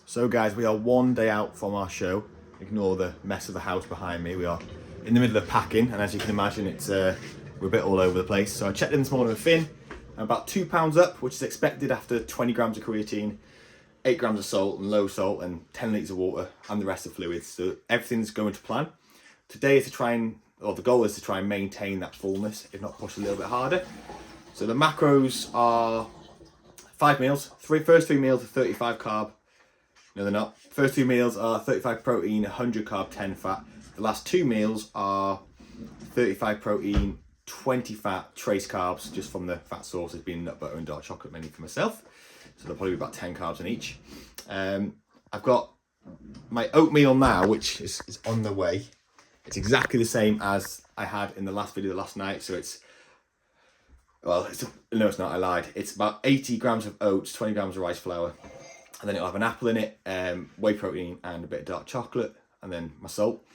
So guys, we are one day out from our show. Ignore the mess of the house behind me. We are in the middle of packing, and as you can imagine, it's we're a bit all over the place. So I checked in this morning with Finn. I'm about 2 pounds up, which is expected after 20 grams of creatine, 8 grams of salt and low salt, and 10 litres of water and the rest of fluids. So everything's going to plan. Today is to try and, or the goal is to try and maintain that fullness, if not push a little bit harder. So the macros are 5 meals. First three meals are 35 carb. No, they're not. First 2 meals are 35 protein, 100 carb, 10 fat. The last 2 meals are 35 protein, 20 fat, trace carbs, just from the fat sources being nut butter and dark chocolate, mainly for myself. So there'll probably be about 10 carbs in each. I've got my oatmeal now, which is on the way. It's exactly the same as I had in the last video last night. So it's, well, no, it's not, I lied. It's about 80 grams of oats, 20 grams of rice flour. And then it'll have an apple in it, whey protein and a bit of dark chocolate, and then my salt.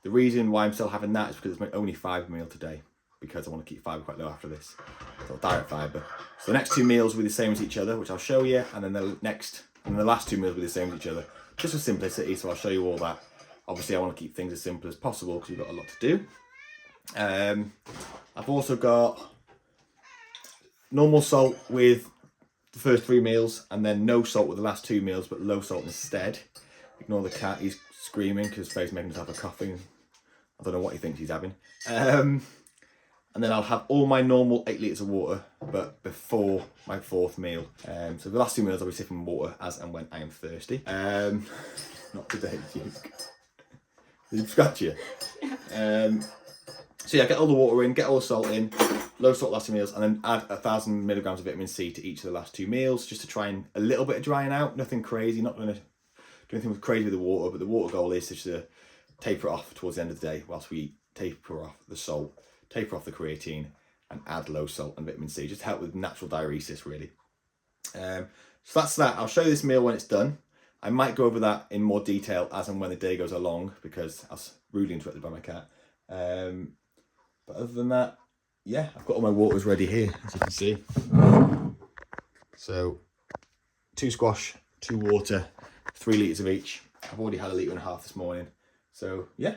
The reason why I'm still having that is because it's my only fibre meal today, because I want to keep fibre quite low after this. So direct fibre. So the next 2 meals will be the same as each other, which I'll show you, and then the last 2 meals will be the same as each other, just for simplicity. So I'll show you all that. Obviously, I want to keep things as simple as possible because we've got a lot to do. I've also got normal salt with the first 3 meals, and then no salt with the last 2 meals, but low salt instead. Ignore the cat, he's screaming because Faye's making himself a coughing. I don't know what he thinks he's having. And then I'll have all my normal 8 litres of water, but before my 4th meal. So the last 2 meals I'll be sipping water as and when I am thirsty. Not today, Duke. Did you scratch you? So yeah, get all the water in, get all the salt in, low salt last 2 meals, and then add 1,000 milligrams of vitamin C to each of the last 2 meals, just to try and a little bit of drying out. Nothing crazy, not going to do anything crazy with the water, but the water goal is just to taper it off towards the end of the day, whilst we taper off the salt, taper off the creatine, and add low salt and vitamin C, just to help with natural diuresis, really. So that's that. I'll show you this meal when it's done. I might go over that in more detail as and when the day goes along, because I was rudely interrupted by my cat. But other than that, yeah, I've got all my waters ready here, as you can see. So 2 squash, 2 water, 3 litres of each. I've already had 1.5 litres this morning. So yeah,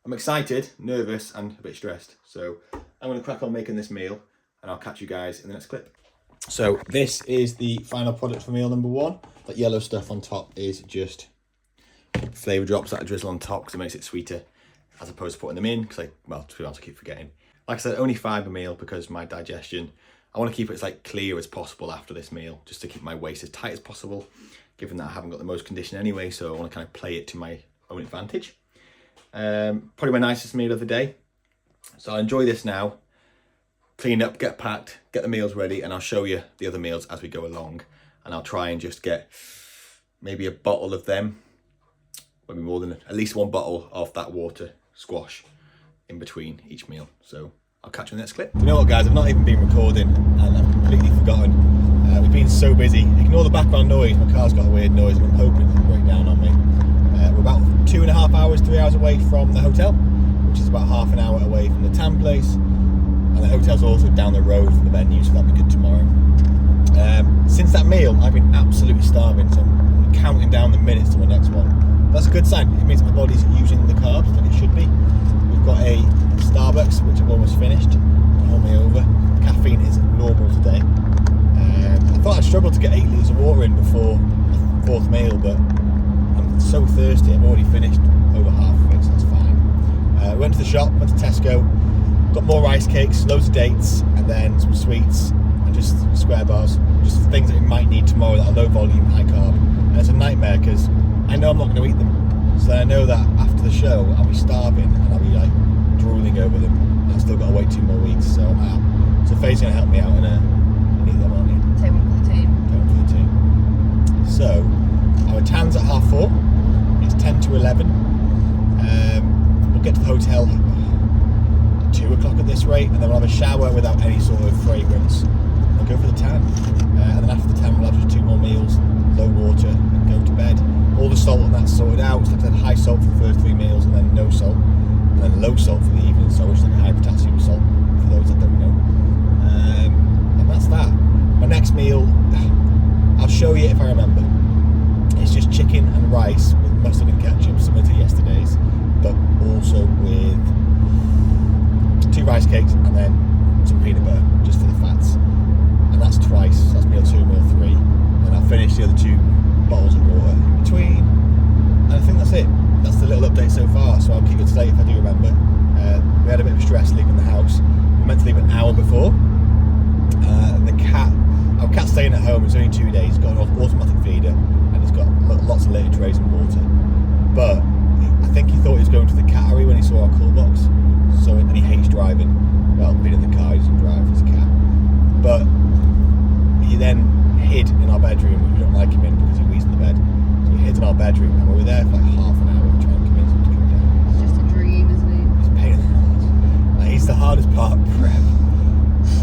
I'm excited, nervous and a bit stressed. So I'm going to crack on making this meal, and I'll catch you guys in the next clip. So this is the final product for meal number 1. That yellow stuff on top is just flavour drops that I drizzle on top because it makes it sweeter, as opposed to putting them in, because well, to be honest, I keep forgetting. Like I said, only fibre meal because my digestion, I want to keep it as clear as possible after this meal, just to keep my waist as tight as possible, given that I haven't got the most condition anyway, so I want to kind of play it to my own advantage. Probably my nicest meal of the day. So I'll enjoy this now, clean up, get packed, get the meals ready, and I'll show you the other meals as we go along. And I'll try and just get maybe a bottle of them, maybe more than at least 1 bottle of that water squash in between each meal. So I'll catch you in the next clip. You know what, guys, I've not even been recording and I've completely forgotten. We've been so busy. Ignore the background noise, my car's got a weird noise and I'm hoping it doesn't break down on me. We're about 2.5 hours, 3 hours away from the hotel, which is about half an hour away from the tan place. And the hotel's also down the road from the venue, so that'll be good tomorrow. Since that meal, I've been absolutely starving, so I'm counting down the minutes to my next one. That's a good sign. It means my body's using the carbs that it should be. We've got a Starbucks, which I've almost finished, on me over. Caffeine is normal today. I thought I'd struggle to get 8 litres of water in before my 4th meal, but I'm so thirsty. I've already finished over half of it, so that's fine. Went to the shop, went to Tesco, got more rice cakes, loads of dates, and then some sweets, and just square bars, just things that we might need tomorrow that are low volume, high carb. And it's a nightmare because I know I'm not going to eat them. So I know that after the show, I'll be starving and I'll be drooling over them. And I've still got to wait 2 more weeks, so I'm out. So Faye's going to help me out and eat them, aren't you? Take one for the team. Take one for the team. So, our tan's at 4:30. It's 10 to 11. We'll get to the hotel at 2 o'clock at this rate, and then we'll have a shower without any sort of fragrance. We'll go for the tan. And then after the tan, we'll have just 2 more meals, low water, and go to bed. All the salt and that's sorted out. So like I said, high salt for the first 3 meals, and then no salt, and then low salt for the evening, so which is like a high potassium salt for those that don't know. And that's that. My next meal, I'll show you if I remember. It's just chicken and rice with mustard and ketchup, similar to yesterday's, but also with 2 rice cakes and then some peanut butter, just for the fats. And that's twice, so that's meal 2, meal 3. And I'll finish the other 2 bottles of water in between. And I think that's it. That's the little update so far, so I'll keep you up to date if I do remember. We had a bit of stress leaving the house. We meant to leave an hour before. Our cat's staying at home. It's only 2 days. It's got an automatic feeder and it's got lots of litter trays and water. But I think he thought he was going to the cattery when he saw our cool box. So, and he hates driving. Well, being in the car, he doesn't drive, he's a cat. But he then hid in our bedroom, which we don't like him in because he wheezes in the bed. So he hid in our bedroom and we were there for like half an hour trying to convince him to come down. It's just a dream, isn't it? He's a pain in the ass. Like, he's the hardest part of prep.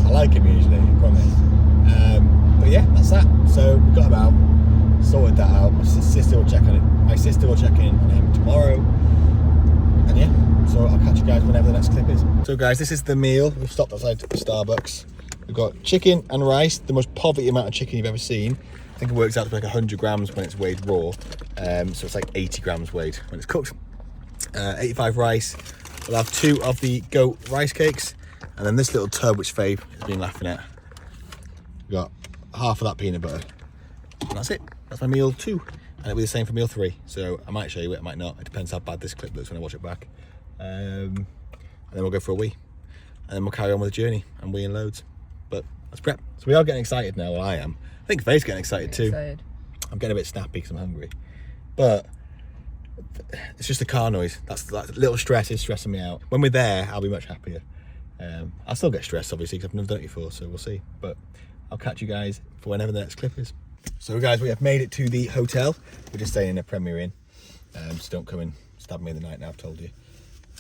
I like him usually, I promise. But yeah, that's that. So we got him out, sorted that out. My sister will check on it. My sister will check in on him tomorrow. And yeah, so I'll catch you guys whenever the next clip is. So guys, this is the meal. We've stopped outside Starbucks. We've got chicken and rice, the most poverty amount of chicken you've ever seen. I think it works out to like 100 grams when it's weighed raw. So it's like 80 grams weighed when it's cooked. 85 rice. We'll have 2 of the goat rice cakes. And then this little tub, which Faye has been laughing at. We got half of that peanut butter. And that's it. That's my meal 2. And it'll be the same for meal 3. So I might show you it, I might not. It depends how bad this clip looks when I watch it back. And then we'll go for a wee. And then we'll carry on with the journey and weeing loads. But let's prep. So we are getting excited now. Well, I am. I think Faye's getting excited too. I'm getting a bit snappy because I'm hungry. But it's just the car noise. That's that little stress is stressing me out. When we're there, I'll be much happier. I'll still get stressed obviously because I've never done it before, so we'll see. But I'll catch you guys for whenever the next clip is. So guys, we have made it to the hotel. We're just staying in a Premier Inn. So don't come and stab me in the night now, I've told you.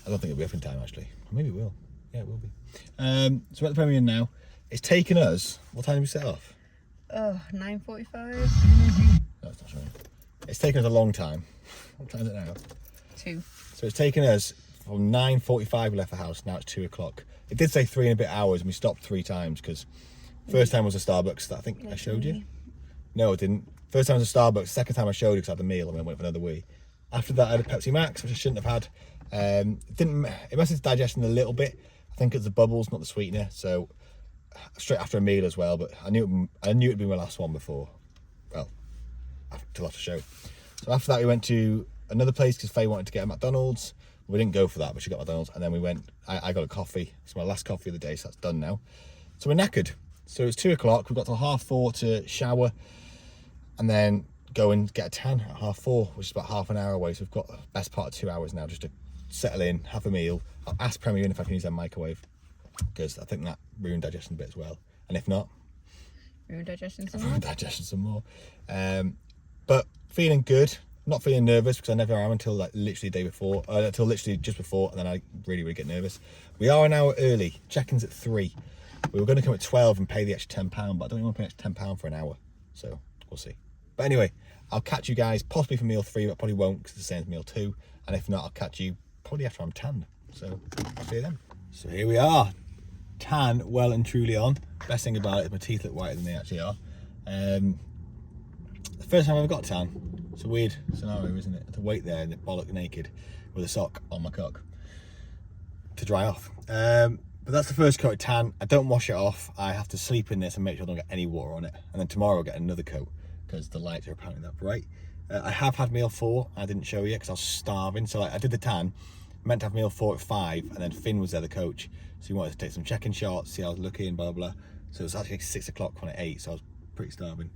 I don't think it'll be up in time actually. Or maybe it will. Yeah, it will be. So we're at the Premier Inn now. It's taken us, what time did we set off? 9:45. No, it's not showing. It's taken us a long time. What time is it now? 2. So it's taken us from 9:45 we left the house, now it's 2 o'clock. It did say 3 and a bit hours and we stopped 3 times because first time was a Starbucks that I think I showed you. No, it didn't. First time was a Starbucks, second time I showed you because I had the meal and then went for another wee. After that I had a Pepsi Max, which I shouldn't have had. It messed its digestion a little bit. I think it's the bubbles, not the sweetener. So straight after a meal as well, but I knew it'd be my last one before. Well, till after show. So after that we went to another place because Faye wanted to get a McDonald's. We didn't go for that, but she got McDonald's, and then we went. I got a coffee. It's my last coffee of the day, so that's done now. So we're knackered. So it's 2 o'clock. We've got till 4:30 to shower, and then go and get a tan at 4:30, which is about half an hour away. So we've got the best part of 2 hours now just to settle in, have a meal. I'll ask Premier Inn if I can use their microwave because I think that ruined digestion a bit as well. And if not, Ruined digestion some more. But feeling good. Not feeling nervous because I never am until like literally the day before, until literally just before, and then I really get nervous. We are an hour early. Check-in's at 3. We were going to come at 12 and pay the extra £10, but I don't want to pay an extra £10 for an hour, so we'll see. But anyway, I'll catch you guys possibly for meal 3, but I probably won't because it's the same as meal 2. And if not, I'll catch you probably after I'm tanned. So I'll see you then. So here we are, tan well and truly on. Best thing about it is my teeth look whiter than they actually are. The first time I ever got tan. It's a weird scenario, isn't it? To wait there and bollock naked with a sock on my cock to dry off. But that's the first coat of tan. I don't wash it off. I have to sleep in this and make sure I don't get any water on it. And then tomorrow I'll get another coat because the lights are apparently that bright. I have had meal 4. I didn't show you because I was starving. So like, I did the tan, meant to have meal 4 at 5, and then Finn was there, the coach. So he wanted to take some check-in shots, see how I was looking, blah, blah. So it was actually 6 o'clock when I ate, so I was pretty starving.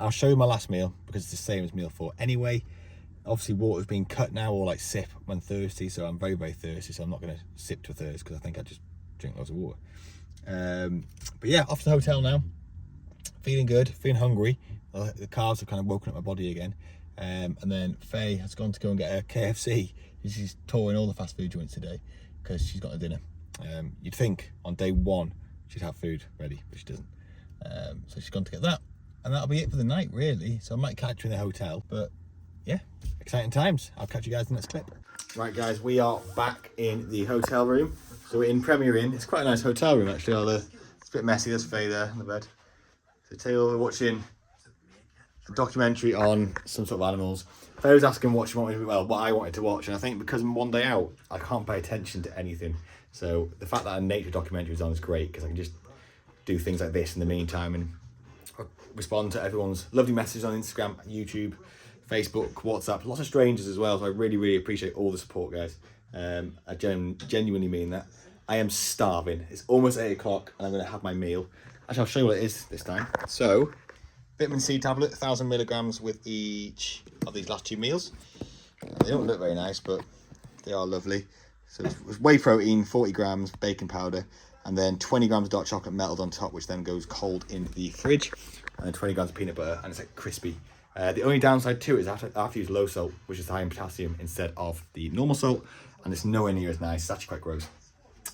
I'll show you my last meal because it's the same as meal 4 anyway. Obviously water's being cut now, or like sip when thirsty, so I'm very thirsty, so I'm not going to sip to thirst because I think I just drink loads of water. But yeah, off to the hotel now. Feeling good, feeling hungry. The carbs have kind of woken up my body again. And then Faye has gone to go and get a KFC. She's touring all the fast food joints today because she's got a dinner. You'd think on day 1 she'd have food ready, but she doesn't. So she's gone to get that. And that'll be it for the night, really. So I might catch her in the hotel. But yeah, exciting times. I'll catch you guys in the next clip. Right, guys, we are back in the hotel room. So we're in Premier Inn. It's quite a nice hotel room, actually. It's a bit messy. There's Faye there in the bed. So Taylor, we're watching documentary on some sort of animals. Faye was asking what I wanted to watch, and I think because I'm one day out, I can't pay attention to anything. So the fact that a nature documentary was on is great because I can just do things like this in the meantime and respond to everyone's lovely messages on Instagram, YouTube, Facebook, WhatsApp, lots of strangers as well. So I really, really appreciate all the support, guys. I genuinely mean that. I am starving. It's almost 8 o'clock and I'm going to have my meal. Actually, I'll show you what it is this time. So, vitamin C tablet, 1,000 milligrams with each of these last 2 meals. They don't look very nice, but they are lovely. So it's whey protein, 40 grams, baking powder, and then 20 grams of dark chocolate melted on top, which then goes cold in the fridge, and then 20 grams of peanut butter, and it's like crispy. The only downside to it is I have to use low salt, which is high in potassium, instead of the normal salt, and it's nowhere near as nice. It's actually quite gross.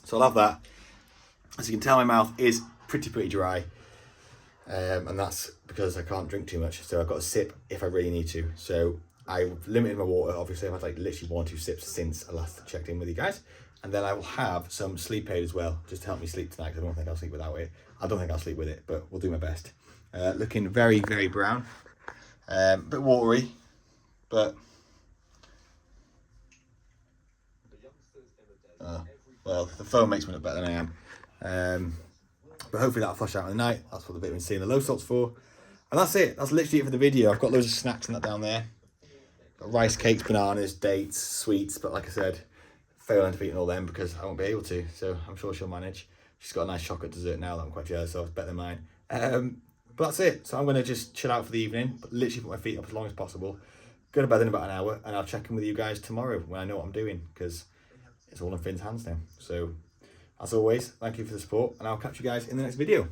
So I'll have that. As you can tell, my mouth is pretty dry, and that's because I can't drink too much, so I've got to sip if I really need to. So I've limited my water. Obviously, I've had like literally 1 or 2 sips since I last checked in with you guys. And then I will have some sleep aid as well, just to help me sleep tonight, because I don't think I'll sleep without it. I don't think I'll sleep with it, but we'll do my best. Looking very brown. A bit watery, but well, the phone makes me look better than I am. But hopefully that'll flush out in the night. That's what the vitamin C and the low salt's for. And that's it. That's literally it for the video. I've got loads of snacks and that down there. Got rice cakes, bananas, dates, sweets. But like I said, failing to eat all them because I won't be able to. So I'm sure she'll manage. She's got a nice chocolate dessert now that I'm quite jealous of. It's better than mine. But that's it. So I'm going to just chill out for the evening. But literally put my feet up as long as possible. Go to bed in about an hour. And I'll check in with you guys tomorrow when I know what I'm doing. Because it's all in Finn's hands now. So as always, thank you for the support. And I'll catch you guys in the next video.